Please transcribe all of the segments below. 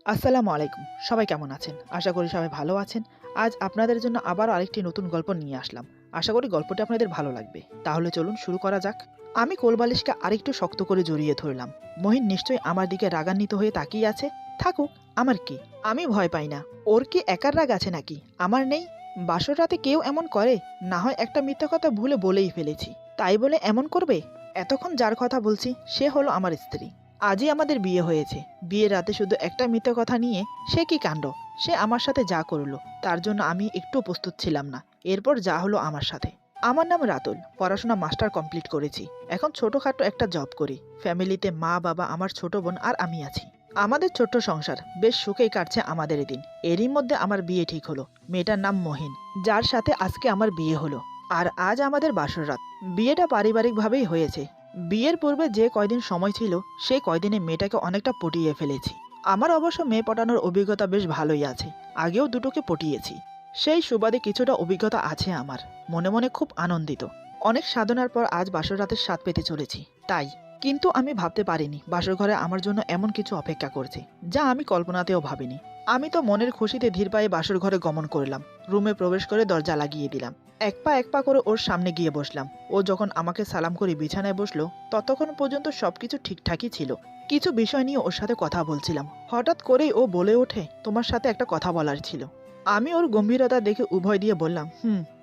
আসসালামু আলাইকুম। সবাই কেমন আছেন? আশা করি সবাই ভালো আছেন। আজ আপনাদের জন্য আবারও আরেকটি নতুন গল্প নিয়ে আসলাম। আশা করি গল্পটি আপনাদের ভালো লাগবে। তাহলে চলুন শুরু করা যাক। আমি কোলবালিশকে আরেকটু শক্ত করে জড়িয়ে ধরলাম। মহিন নিশ্চয়ই আমার দিকে রাগান্বিত হয়ে তাকিয়ে আছে। থাকুক, আমার কি? আমি ভয় পাই না। ওর কি একার রাগ আছে নাকি? আমার নেই? বাসর রাতে কেউ এমন করে? না হয় একটা মিথ্যা কথা ভুলে বলেই ফেলেছি। তাই বলে এমন করবে? এতক্ষণ যার কথা বলছি সে হলো আমার স্ত্রী। আজই আমাদের বিয়ে হয়েছে। বিয়ের রাতে শুধু একটা মিথ্যে কথা নিয়ে সে কি কাণ্ড! সে আমার সাথে যা করলো তার জন্য আমি একটু প্রস্তুত ছিলাম না। এরপর যা হলো আমার সাথে। আমার নাম রাতুল। পড়াশোনা মাস্টার কমপ্লিট করেছি। এখন ছোটখাটো একটা জব করি। ফ্যামিলিতে মা বাবা, আমার ছোট বোন আর আমি আছি। আমাদের ছোট্ট সংসার বেশ সুখেই কাটছে আমাদের দিন। এরই মধ্যে আমার বিয়ে ঠিক হলো। মেয়েটার নাম মহিন, যার সাথে আজকে আমার বিয়ে হলো। আর আজ আমাদের বাসর রাত। বিয়েটা পারিবারিকভাবেই হয়েছে। বিয়ের পূর্বে যে কয়দিন সময় ছিল সেই কয়দিনে মেয়েটাকে অনেকটা পটিয়ে ফেলেছি। আমার অবশ্য মেয়ে পটানোর অভিজ্ঞতা বেশ ভালোই আছে। আগেও দুটোকে পটিয়েছি। সেই সুবাদে কিছুটা অভিজ্ঞতা আছে আমার। মনে মনে খুব আনন্দিত। অনেক সাধনার পর আজ বাসর রাতের স্বাদ পেতে চলেছি। তাই কিন্তু আমি ভাবতে পারিনি বাসর ঘরে আমার জন্য এমন কিছু অপেক্ষা করছে, যা আমি কল্পনাতেও ভাবিনি। আমি তো মনের খুশিতে ধীর পায়ে বাসর ঘরে গমন করলাম। রুমে প্রবেশ করে দরজা লাগিয়ে দিলাম। এক পা করে ওর সামনে গিয়ে বসলাম। ও যখন আমাকে সালাম করে বিছানায় বসলো ততক্ষণ পর্যন্ত সবকিছু ঠিকঠাকই ছিল। কিছু বিষয় নিয়ে ওর সাথে কথা বলছিলাম। হঠাৎ করেই ও বলে ওঠে, তোমার সাথে একটা কথা বলার ছিল। আমি ওর গম্ভীরতা দেখে উভয় দিয়ে বললাম,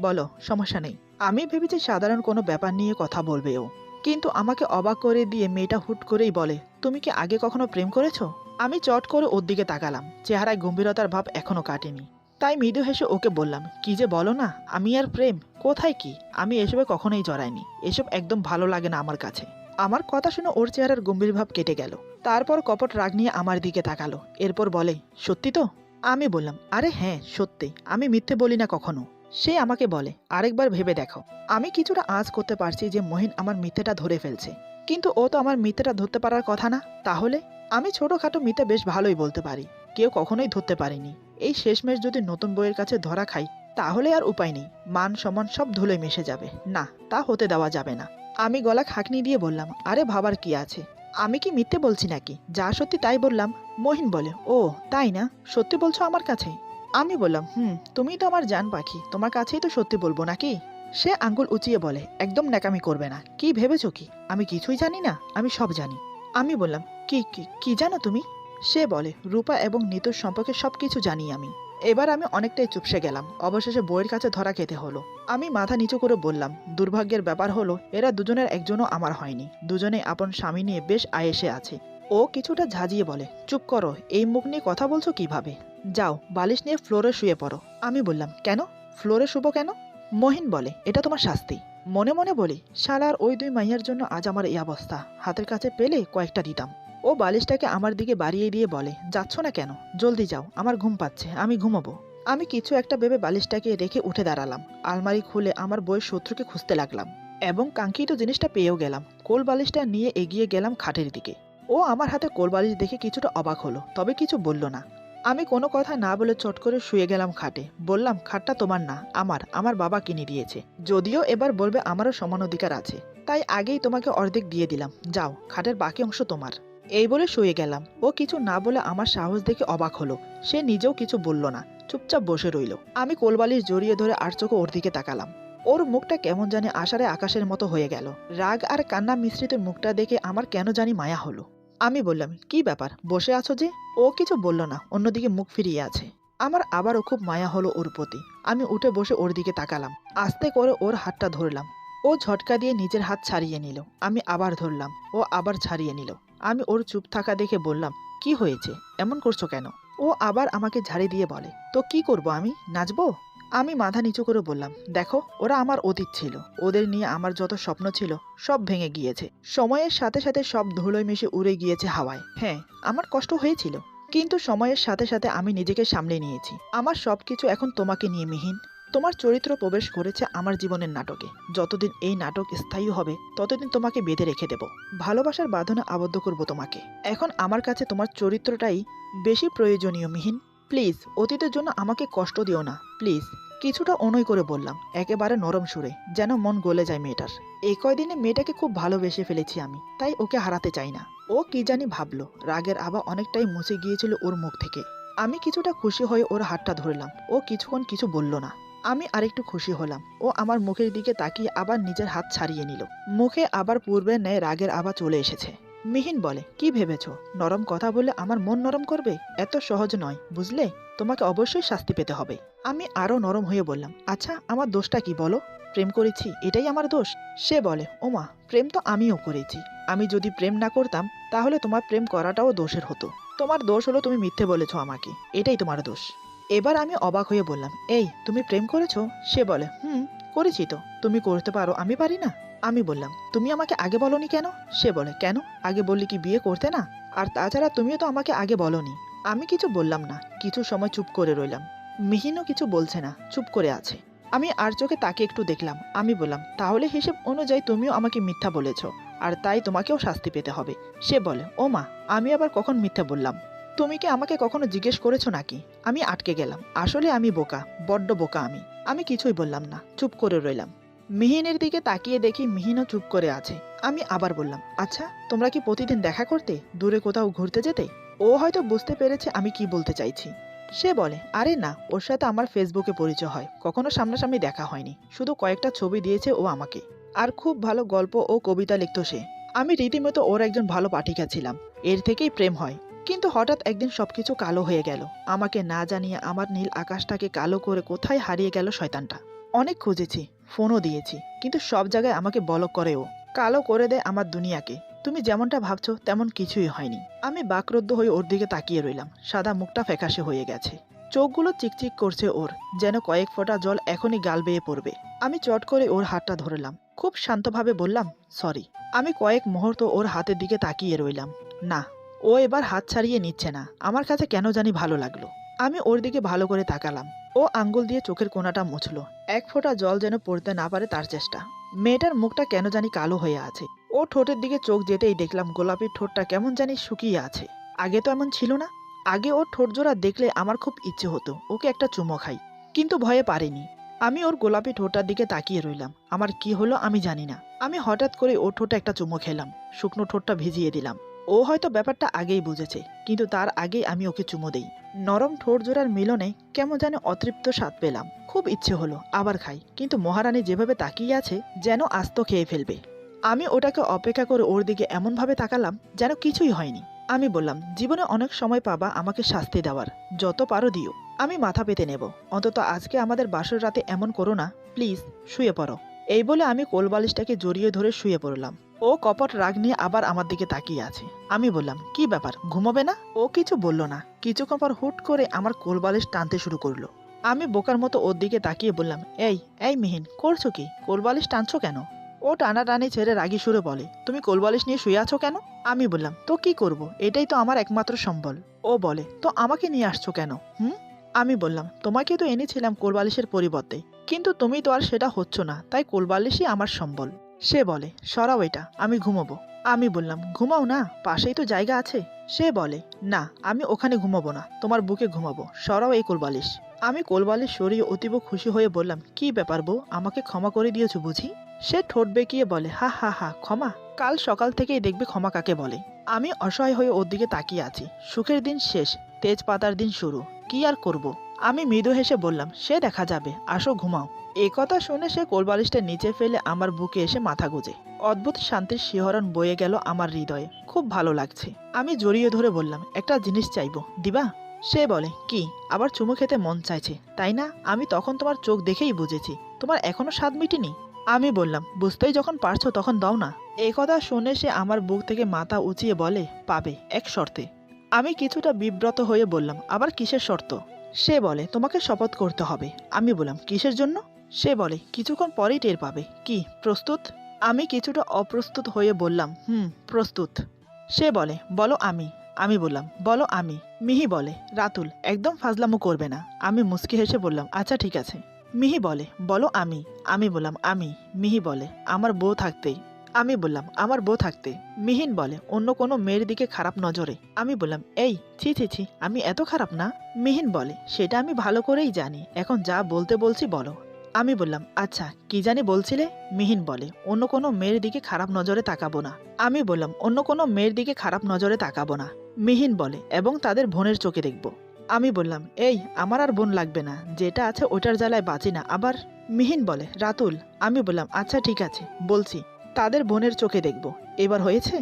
বলো, সমস্যা নেই। আমি ভেবেছি সাধারণ কোনো ব্যাপার নিয়ে কথা বলবে ও। কিন্তু আমাকে অবাক করে দিয়ে মেয়েটা হুট করেই বলে, তুমি কি আগে কখনো প্রেম করেছো? আমি চট করে ওর দিকে তাকালাম। চেহারায় গম্ভীরতার ভাব এখনো কাটেনি। তাই মৃদু হেসে ওকে বললাম, কি যে বলো না, আমি আর প্রেম কোথায় কি! আমি এসবে কখনোই জড়াইনি। এসব একদম ভালো লাগে না আমার কাছে। আমার কথা শুনে ওর চেহারার গম্ভীর ভাব কেটে গেল। তারপর কপট রাগ নিয়ে আমার দিকে তাকালো। এরপর বলে, সত্যি তো? আমি বললাম, আরে হ্যাঁ সত্যি, আমি মিথ্যে বলি না কখনো। সে আমাকে বলে, আরেকবার ভেবে দেখো। আমি কিছুটা আঁচ করতে পারছি যে মহিন আমার মিথ্যেটা ধরে ফেলছে। কিন্তু ও তো আমার মিথ্যেটা ধরতে পারার কথা না। তাহলে আমি ছোটখাটো মিথ্যে বেশ ভালোই বলতে পারি। কেউ কখনোই ধরতে পারেনি। এই শেষমেশ যদি নতুন বইয়ের কাছে ধরা খাই তাহলে আর উপায় নেই। মান সম্মান সব ধুলোয় মিশে যাবে। না, তা হতে দেওয়া যাবে না। আমি গলা খাকনি দিয়ে বললাম, আরে ভাবার কি আছে? আমি কি মিথ্যে বলছি নাকি? যা সত্যি তাই বললাম। মহিন বলে, ও তাই না? সত্যি বলছো আমার কাছে? আমি বললাম, তুমি তো আমার জান পাখি, তোমার কাছেই তো সত্যি বলবো নাকি? সে আঙ্গুল উঁচিয়ে বলে, একদম ন্যাকামি করবে না। কি ভেবেছো কি আমি কিছুই জানি না? আমি সব জানি। আমি বললাম, কি কি কি জানো তুমি? সে বলে, রূপা এবং নিতুর সম্পর্কে সবকিছু জানি আমি। এবার আমি অনেকটাই চুপসে গেলাম। অবশেষে বইয়ের কাছে ধরা খেতে হলো। আমি মাথা নিচু করে বললাম, দুর্ভাগ্যের ব্যাপার হলো এরা দুজনের একজনও আমার হয়নি। দুজনেই আপন স্বামী নিয়ে বেশ আয়েসে আছে। ও কিছুটা ঝাঁঝিয়ে বলে, চুপ করো, এই মুখ নিয়ে কথা বলছো কিভাবে? যাও বালিশ নিয়ে ফ্লোরে শুয়ে পড়ো। আমি বললাম, কেন? ফ্লোরে শুবো কেন? মহিন বলে, এটা তোমার শাস্তি। মনে মনে বলি, শালার ওই দুই মাইয়ার জন্য আজ আমার এই অবস্থা। হাতের কাছে পেলে কয়েকটা দিতাম। ও বালিশটাকে আমার দিকে বাড়িয়ে দিয়ে বলে, যাচ্ছ না কেন? জলদি যাও, আমার ঘুম পাচ্ছে, আমি ঘুমাবো। আমি কিছু একটা ভেবে বালিশটাকে রেখে উঠে দাঁড়ালাম। আলমারি খুলে আমার বইয়ের শত্রুকে খুঁজতে লাগলাম এবং কাঙ্ক্ষিত জিনিসটা পেয়েও গেলাম। কোল বালিশটা নিয়ে এগিয়ে গেলাম খাটের দিকে। ও আমার হাতে কোল বালিশ দেখে কিছুটা অবাক হলো, তবে কিছু বলল না। আমি কোনো কথা না বলে চট করে শুয়ে গেলাম খাটে। বললাম, খাটটা তোমার না, আমার বাবা কিনে দিয়েছে। যদিও এবার বলবে আমারও সমান অধিকার আছে, তাই আগেই তোমাকে অর্ধেক দিয়ে দিলাম। যাও, খাটের বাকি অংশ তোমার। এই বলে শুয়ে গেলাম। ও কিছু না বলে আমার সাহস দেখে অবাক হলো। সে নিজেও কিছু বলল না, চুপচাপ বসে রইল। আমি কোলবালিশ জড়িয়ে ধরে আর চোখে ওর দিকে তাকালাম। ওর মুখটা কেমন জানি আষাঢ়ে আকাশের মতো হয়ে গেল। রাগ আর কান্না মিশ্রিত মুখটা দেখে আমার কেন জানি মায়া হলো। আমি বললাম, কি ব্যাপার, বসে আছো যে? ও কিছু বলল না, অন্যদিকে মুখ ফিরিয়ে আছে। আমার আবারও খুব মায়া হলো ওর প্রতি। আমি উঠে বসে ওর দিকে তাকালাম। আস্তে করে ওর হাতটা ধরলাম। ও ঝটকা দিয়ে নিজের হাত ছাড়িয়ে নিল। আমি আবার ধরলাম। ও আবার ছাড়িয়ে নিল। আমি ওর চুপ থাকা দেখে বললাম, কি হয়েছে, এমন করছো কেন? ও আবার আমাকে ঝাড়ি দিয়ে বলে, তো কি করব, আমি নাচবো? আমি মাথা নিচু করে বললাম, দেখো, ওরা আমার অতীত ছিল। ওদের নিয়ে আমার যত স্বপ্ন ছিল সব ভেঙে গিয়েছে। সময়ের সাথে সাথে সব ধুলোয় মিশে উড়ে গিয়েছে হাওয়ায়। হ্যাঁ, আমার কষ্ট হয়েছিল, কিন্তু সময়ের সাথে সাথে আমি নিজেকে সামলে নিয়েছি। আমার সবকিছু এখন তোমাকে নিয়ে, মিহিন। তোমার চরিত্র প্রবেশ করেছে আমার জীবনের নাটকে। যতদিন এই নাটক স্থায়ী হবে ততদিন তোমাকে বেঁধে রেখে দেব। ভালোবাসার বাঁধনে আবদ্ধ করব তোমাকে। এখন আমার কাছে তোমার চরিত্রটাই বেশি প্রয়োজনীয়, মিহিন। প্লিজ অতীতের জন্য আমাকে কষ্ট দিও না, প্লিজ। কিছুটা অনুনয় করে বললাম, একেবারে নরম সুরে, যেন মন গলে যায় মেয়েটার। এই কয়দিনে মেয়েটাকে খুব ভালোবেসে ফেলেছি আমি, তাই ওকে হারাতে চাই না। ও কি জানি ভাবলো, রাগের আভা অনেকটাই মুছে গিয়েছিল ওর মুখ থেকে। আমি কিছুটা খুশি হয়ে ওর হাতটা ধরলাম। ও কিছুক্ষণ কিছু বলল না। আমি আরেকটু খুশি হলাম। ও আমার মুখের দিকে তাকিয়ে আবার নিজের হাত ছাড়িয়ে নিল। মুখে আবার পূর্বের ন্যায় রাগের আভা চলে এসেছে। মিহিন বলে, কি ভেবেছো নরম কথা বলে আমার মন নরম করবে? এত সহজ নয়, বুঝলে? তোমাকে অবশ্যই শাস্তি পেতে হবে। আমি আরো নরম হয়ে বললাম, আচ্ছা আমার দোষটা কি বলো? প্রেম করেছি, এটাই আমার দোষ? সে বলে, ওমা, প্রেম তো আমিও করেছি। আমি যদি প্রেম না করতাম তাহলে তোমার প্রেম করাটাও দোষের হতো। তোমার দোষ হলো তুমি মিথ্যে বলেছো আমাকে, এটাই তোমার দোষ। এবার আমি অবাক হয়ে বললাম, এই তুমি প্রেম করেছো? সে বলে, করেছি তো। তুমি করতে পারো, আমি পারি না? আমি বললাম, তুমি আমাকে আগে বলনি কেন? সে বলে, কেন? আগে বললে কি বিয়ে করতে না? আর তাছাড়া তুমিও তো আমাকে আগে বলনি। আমি কিছু বললাম না, কিছু সময় চুপ করে রইলাম। মিহিনও কিছু বলছে না, চুপ করে আছে। আমি আর চোখে তাকে একটু দেখলাম। আমি বললাম, তাহলে হিসেব অনুযায়ী তুমিও আমাকে মিথ্যা বলেছো, আর তাই তোমাকেও শাস্তি পেতে হবে। সে বলে, ও মা, আমি আবার কখন মিথ্যা বললাম? তুমি কি আমাকে কখনো জিজ্ঞেস করেছো নাকি? আমি আটকে গেলাম। আসলে আমি বোকা, বড্ড বোকা আমি। আমি কিছুই বললাম না, চুপ করে রইলাম। মিহিনের দিকে তাকিয়ে দেখি মিহিনও চুপ করে আছে। আমি আবার বললাম, আচ্ছা তোমরা কি প্রতিদিন দেখা করতে, দূরে কোথাও ঘুরতে যেতে? ও হয়তো বুঝতে পেরেছে আমি কি বলতে চাইছি। সে বলে, আরে না, ওর সাথে আমার ফেসবুকে পরিচয় হয়, কখনো সামনাসামনি দেখা হয়নি, শুধু কয়েকটা ছবি দিয়েছে ও আমাকে। আর খুব ভালো গল্প ও কবিতা লিখত সে। আমি রীতিমতো ওর একজন ভালো পাঠিকা ছিলাম। এর থেকেই প্রেম হয়। কিন্তু হঠাৎ একদিন সবকিছু কালো হয়ে গেল। আমাকে না জানিয়ে আমার নীল আকাশটাকে কালো করে কোথায় হারিয়ে গেল শয়তানটা। অনেক খুঁজেছি, ফোনও দিয়েছি, কিন্তু সব জায়গায় আমাকে ব্লক করে ও। কালো করে দেয় আমার দুনিয়াকে। তুমি যেমনটা ভাবছো তেমন কিছুই হয়নি। আমি বাকরুদ্ধ হয়ে ওর দিকে তাকিয়ে রইলাম। সাদা মুখটা ফ্যাকাশে হয়ে গেছে। চোখগুলো চিকচিক করছে ওর, যেন কয়েক ফোঁটা জল এখনই গাল বেয়ে পড়বে। আমি চট করে ওর হাতটা ধরলাম। খুব শান্তভাবে বললাম, সরি। আমি কয়েক মুহূর্ত ওর হাতের দিকে তাকিয়ে রইলাম। না, ও এবার হাত ছাড়িয়ে নিচ্ছে না। আমার কাছে কেন জানি ভালো লাগলো। আমি ওর দিকে ভালো করে তাকালাম। ও আঙ্গুল দিয়ে চোখের কোণাটা মুছলো। এক ফোঁটা জল যেন পড়তে না পারে তার চেষ্টা। মেয়েটার মুখটা কেন জানি কালো হয়ে আছে। ও ঠোঁটের দিকে চোখ যেতেই দেখলাম গোলাপি ঠোঁটটা কেমন জানি শুকিয়ে আছে। আগে তো এমন ছিল না। আগে ওর ঠোঁট জোড়া দেখলে আমার খুব ইচ্ছে হতো ওকে একটা চুমো খাই, কিন্তু ভয়ে পারিনি। আমি ওর গোলাপি ঠোঁটটার দিকে তাকিয়ে রইলাম। আমার কি হলো আমি জানি না। আমি হঠাৎ করে ওর ঠোঁটে একটা চুমো খেলাম। শুকনো ঠোঁটটা ভিজিয়ে দিলাম। ও হয়তো ব্যাপারটা আগেই বুঝেছে, কিন্তু তার আগেই আমি ওকে চুমো দেই। নরম ঠোঁট জোড়ার মিলনে কেমন যেন অতৃপ্ত স্বাদ পেলাম। খুব ইচ্ছে হলো আবার খাই, কিন্তু মহারানী যেভাবে তাকিয়ে আছে যেন আস্ত খেয়ে ফেলবে। আমি ওটাকে অপেক্ষা করে ওর দিকে এমনভাবে তাকালাম যেন কিছুই হয়নি। আমি বললাম, জীবনে অনেক সময় পাবা আমাকে শাস্তি দেওয়ার, যত পারো দিও, আমি মাথা পেতে নেব। অন্তত আজকে আমাদের বাসর রাতে এমন করো না, প্লিজ, শুয়ে পড়ো। এই বলে আমি কোলবালিশটাকে জড়িয়ে ধরে শুয়ে পড়লাম। ও কপট রাগ নিয়ে আবার আমার দিকে তাকিয়ে আছে। আমি বললাম, কি ব্যাপার, ঘুমাবে না? ও কিছু বলল না। কিছুক্ষণ পর হুট করে আমার কোলবালিশ টানতে শুরু করলো। আমি বোকার মতো ওর দিকে তাকিয়ে বললাম, এই এই মিহিন, করছো কি? কোলবালিশ টানছো কেন? ও টানাটানি ছেড়ে রাগী সুরে বলে, তুমি কোলবালিশ নিয়ে শুয়ে আছো কেন? আমি বললাম, তো কি করব, এটাই তো আমার একমাত্র সম্বল। ও বলে, তো আমাকে নিয়ে আসছো কেন? আমি বললাম, তোমাকে তো এনেছিলাম কোলবালিশের পরিবর্তে, কিন্তু তুমি তো আর সেটা হচ্ছ না, তাই কোলবালিশই আমার সম্বল। সে বলে, সরাও এটা, আমি ঘুমাবো। আমি বললাম, ঘুমাও না, পাশেই তো জায়গা আছে। সে বলে, না, আমি ওখানে ঘুমাবো না, তোমার বুকে ঘুমাবো, সরাও এই কোলবালিশ। আমি কোলবালিশ সরিয়ে অতীব খুশি হয়ে বললাম, কি ব্যাপার বউ, আমাকে ক্ষমা করে দিয়েছো বুঝি? সে ঠোঁট বেঁকিয়ে বলে, হা হা হা, ক্ষমা? কাল সকাল থেকেই দেখবে ক্ষমা কাকে বলে। আমি অসহায় হয়ে ওর দিকে তাকিয়ে আছি। সুখের দিন শেষ, তেজপাতার দিন শুরু, কি আর করব। আমি মৃদু হেসে বললাম, সে দেখা যাবে, আসো ঘুমাও। এ কথা শুনে সে কোলবালিশটা নিচে ফেলে আমার বুকে এসে মাথা গুজে। অদ্ভুত শান্তির শিহরণ বয়ে গেল আমার হৃদয়ে। খুব ভালো লাগছে। আমি জড়িয়ে ধরে বললাম, একটা জিনিস চাইবো, দিবা? সে বলে, কি? আবার চুমু খেতে মন চাইছে, তাই না? আমি তখন তোমার চোখ দেখেই বুঝেছি তোমার এখনো স্বাদ মিটেনি। আমি বললাম, বুঝতেই যখন পারছো তখন দাও না। এই কথা শুনে সে আমার বুক থেকে মাথা উঁচিয়ে বলে, পাবে, এক শর্তে। আমি কিছুটা বিব্রত হয়ে বললাম, আবার কিসের শর্ত? সে বলে, তোমাকে শপথ করতে হবে। আমি বললাম, কিসের জন্য? সে বলে, কিছুক্ষণ পরেই টের পাবে। কি, প্রস্তুত? আমি কিছুটা অপ্রস্তুত হয়ে বললাম, প্রস্তুত। সে বলে, বলো আমি। আমি বললাম, বলো আমি। মিহি বলে, রাতুল, একদম ফাজলামো করবে না। আমি মুচকি হেসে বললাম, আচ্ছা ঠিক আছে। মিহি বলে, বলো আমি। আমি বললাম, আমি। মিহি বলে, আমার বউ থাকতেই। আমি বললাম আমার বউ থাকতে। মিহিন বলে অন্য কোনো মেয়ের দিকে খারাপ নজরে। আমি বললাম এই ছি ছি ছি, আমি এত খারাপ না। মিহিন বলে সেটা আমি ভালো করেই জানি, এখন যা বলতে বলছি বলো। আমি বললাম আচ্ছা কি জানি বলছিলে। মিহিন বলে অন্য কোনো মেয়ের দিকে খারাপ নজরে তাকাবো না। আমি বললাম অন্য কোনো মেয়ের দিকে খারাপ নজরে তাকাবো না। মিহিন বলে এবং তাদের বোনের চোখে দেখব। আমি বললাম এই আমার আর বোন লাগবে না, যেটা আছে ওটার জ্বালায় বাঁচি না আবার। মিহিন বলে রাতুল। আমি বললাম আচ্ছা ঠিক আছে বলছি, তাদের বোনের চোখে দেখব। এবার হয়েছে?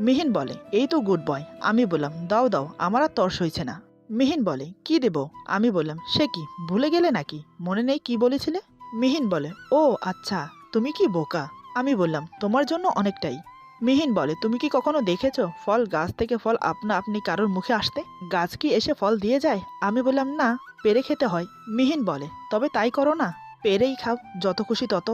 মিহিন বলে এই তো গুড বয়। আমি বললাম দাও দাও, আমার আর তর্স হয়েছে না। মিহিন বলে কি দেব? আমি বললাম সে কি ভুলে গেলে নাকি, মনে নেই কি বলেছিলে? মিহিন বলে ও আচ্ছা, তুমি কি বোকা। আমি বললাম তোমার জন্য অনেকটাই। মিহিন বলে তুমি কি কখনো দেখেছো ফল গাছ থেকে ফল আপনা আপনি কারোর মুখে আসতে? গাছ কি এসে ফল দিয়ে যায়? আমি বললাম না, পেরে খেতে হয়। মিহিন বলে তবে তাই করো না, পেরেই খাও, যত খুশি তত।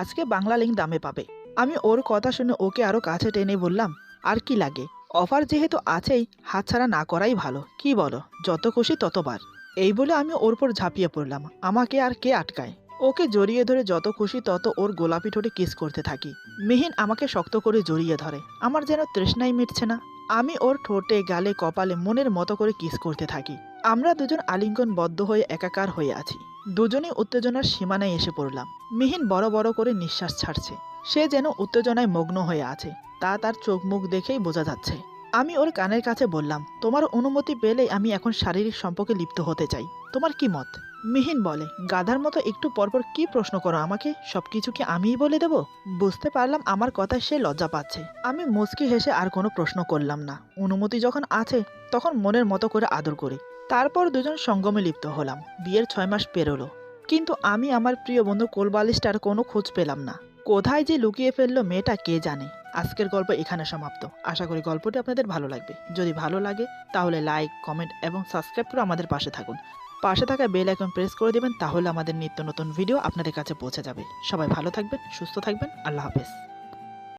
আজকে বাংলা লিঙ্ক দামে পাবে। আমি ওর কথা শুনে ওকে আরো কাছে টেনে বললাম আর কি লাগে, অফার যেহেতু আছেই হাতছাড়া না করাই ভালো, কি বলো? যত খুশি ততবার। এই বলে আমি ওর উপর ঝাঁপিয়ে পড়লাম, আমাকে আর কে আটকায়। ওকে জড়িয়ে ধরে যত খুশি তত ওর গোলাপি ঠোঁটে কিস করতে থাকি। মিহিন আমাকে শক্ত করে জড়িয়ে ধরে, আমার যেন তৃষ্ণাই মিটছে না। আমি ওর ঠোঁটে গালে কপালে মনের মতো করে কিস করতে থাকি। আমরা দুজন আলিঙ্গনবদ্ধ হয়ে একাকার হয়ে আছি। দুজনেই উত্তেজনার সীমানায় এসে পড়লাম। মিহিন বড় বড় করে নিঃশ্বাস ছাড়ছে, সে যেন উত্তেজনায় মগ্ন হয়ে আছে, তা তার চোখ মুখ দেখেই বোঝা যাচ্ছে। আমি ওর কানের কাছে বললাম তোমার অনুমতি পেলেই আমি এখন শারীরিক সম্পর্কে লিপ্ত হতে চাই, তোমার কি মত? মিহিন বলে গাধার মতো একটু পরপর কি প্রশ্ন করো আমাকে, সবকিছু কি আমিই বলে দেব? বুঝতে পারলাম আমার কথায় সে লজ্জা পাচ্ছে। আমি মুচকি হেসে আর কোনো প্রশ্ন করলাম না। অনুমতি যখন আছে তখন মনের মতো করে আদর করি। তারপর দুজন সঙ্গমে লিপ্ত হলাম। বিয়ের 6 মাস পেরোলো, কিন্তু আমি আমার প্রিয় বন্ধু কোলবালিশটার কোনো খোঁজ পেলাম না। কোথায় যে লুকিয়ে ফেললো মেয়েটা কে জানে। আজকের গল্প এখানে সমাপ্ত। আশা করি গল্পটি আপনাদের ভালো লাগবে। যদি ভালো লাগে তাহলে লাইক, কমেন্ট এবং সাবস্ক্রাইব করে আমাদের পাশে থাকুন। পাশে থাকা বেল আইকন প্রেস করে দেবেন, তাহলে আমাদের নিত্য নতুন ভিডিও আপনাদের কাছে পৌঁছে যাবে। সবাই ভালো থাকবেন, সুস্থ থাকবেন। আল্লাহ হাফেজ।